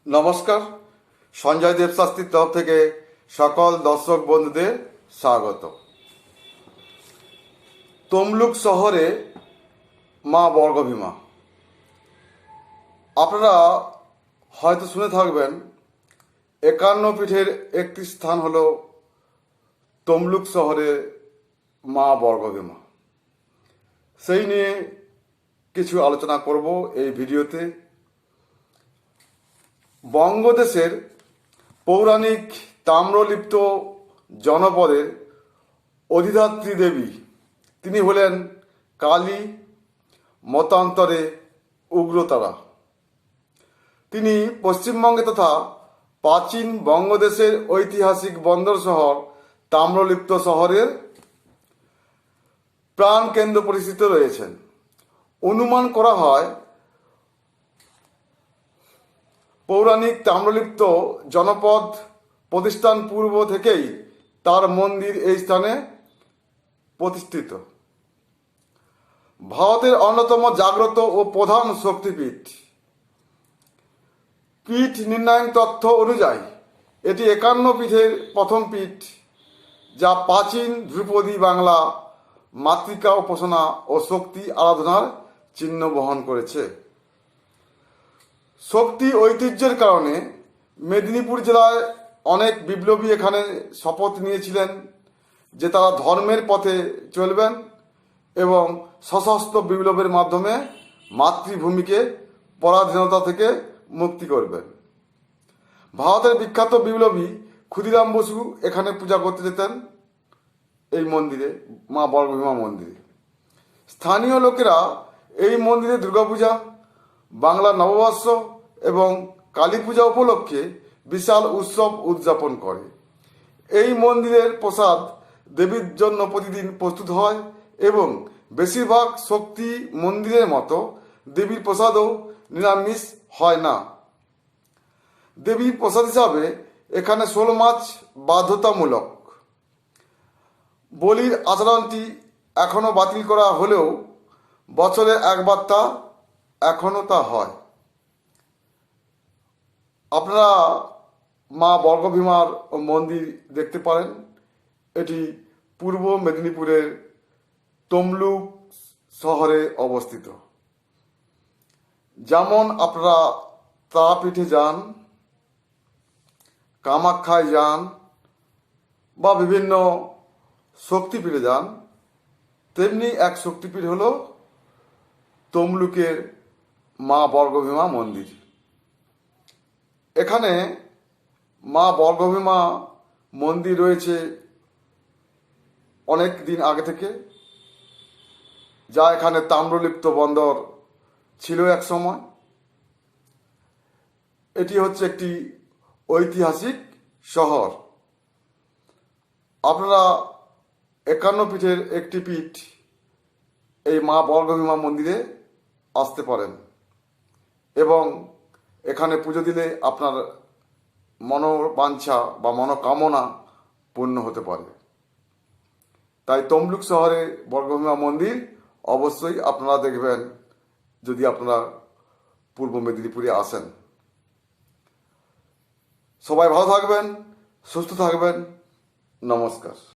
নমস্কার। সঞ্জয় দেবশাস্ত্রীর তরফ থেকে সকল দর্শক বন্ধুদের স্বাগত। তমলুক শহরে মা বর্গভীমা, আপনারা হয়তো শুনে থাকবেন 51 পীঠের একটি স্থান হল তমলুক শহরে মা বর্গভীমা। সেই নিয়ে কিছু আলোচনা করব এই ভিডিওতে। বঙ্গদেশের পৌরাণিক তাম্রলিপ্ত জনপদের অধিধাত্রী দেবী, তিনি হলেন কালী, মতান্তরে উগ্রতারা। তিনি পশ্চিমবঙ্গে তথা প্রাচীন বঙ্গদেশের ঐতিহাসিক বন্দর শহর তাম্রলিপ্ত শহরের প্রাণকেন্দ্র পরিস্থিত রয়েছেন। অনুমান করা হয় পৌরাণিক তাম্রলিপ্ত জনপদ প্রতিষ্ঠান পূর্ব থেকেই তার মন্দির এই স্থানে প্রতিষ্ঠিত। ভারতের অন্যতম জাগ্রত ও প্রধান শক্তিপীঠ। পীঠ নির্ণায়ক তথ্য অনুযায়ী এটি 51 পীঠের প্রথম পীঠ, যা প্রাচীন ধ্রুপদী বাংলা মাতৃকা উপাসনা ও শক্তি আরাধনার চিহ্ন বহন করেছে। শক্তি ঐতিহ্যের কারণে মেদিনীপুর জেলায় অনেক বিপ্লবী এখানে শপথ নিয়েছিলেন যে তারা ধর্মের পথে চলবেন এবং সশস্ত্র বিপ্লবের মাধ্যমে মাতৃভূমিকে পরাধীনতা থেকে মুক্তি করবেন। ভারতের বিখ্যাত বিপ্লবী ক্ষুদিরাম বসু এখানে পূজা করতে যেতেন এই মন্দিরে, মা বর্গভীমা মন্দিরে। স্থানীয় লোকেরা এই মন্দিরে দুর্গাপূজা, বাংলা নববর্ষ এবং কালী পূজা উপলক্ষে বিশাল উৎসব উদযাপন করে। এই মন্দিরের প্রসাদ দেবীর জন্য প্রতিদিন প্রস্তুত হয় এবং বেশিরভাগ শক্তি মন্দিরের মতো দেবীর প্রসাদও নিরামিষ হয় না। দেবীর প্রসাদ হিসাবে এখানে শোল মাছ বাধ্যতামূলক। বলির আচরণটি এখনও বাতিল করা হলেও বছরে একবার তা এখনও তা হয়। আপনারা মা বর্গভীমার মন্দির দেখতে পারেন। এটি পূর্ব মেদিনীপুরের তমলুক শহরে অবস্থিত। যেমন আপনারা তারাপীঠে যান, কামাখ্যায় যান বা বিভিন্ন শক্তিপীঠে যান, তেমনি এক শক্তিপীঠ হল তমলুকের মা বর্গভীমা মন্দির। এখানে মা বর্গভীমা মন্দির রয়েছে অনেক দিন আগে থেকে, যা এখানে তাম্রলিপ্ত বন্দর ছিল এক সময়। এটি হচ্ছে একটি ঐতিহাসিক শহর। আপনারা 51 পীঠের একটি পীঠ এই মা বর্গভীমা মন্দিরে আসতে পারেন এবং এখানে পুজো দিলে আপনার মনোবাঞ্ছা বা মনোকামনা পূর্ণ হতে পারে। তাই তমলুক শহরে বর্গভীমা মন্দির অবশ্যই আপনারা দেখবেন যদি আপনারা পূর্ব মেদিনীপুরে আসেন। সবাই ভালো থাকবেন, সুস্থ থাকবেন। নমস্কার।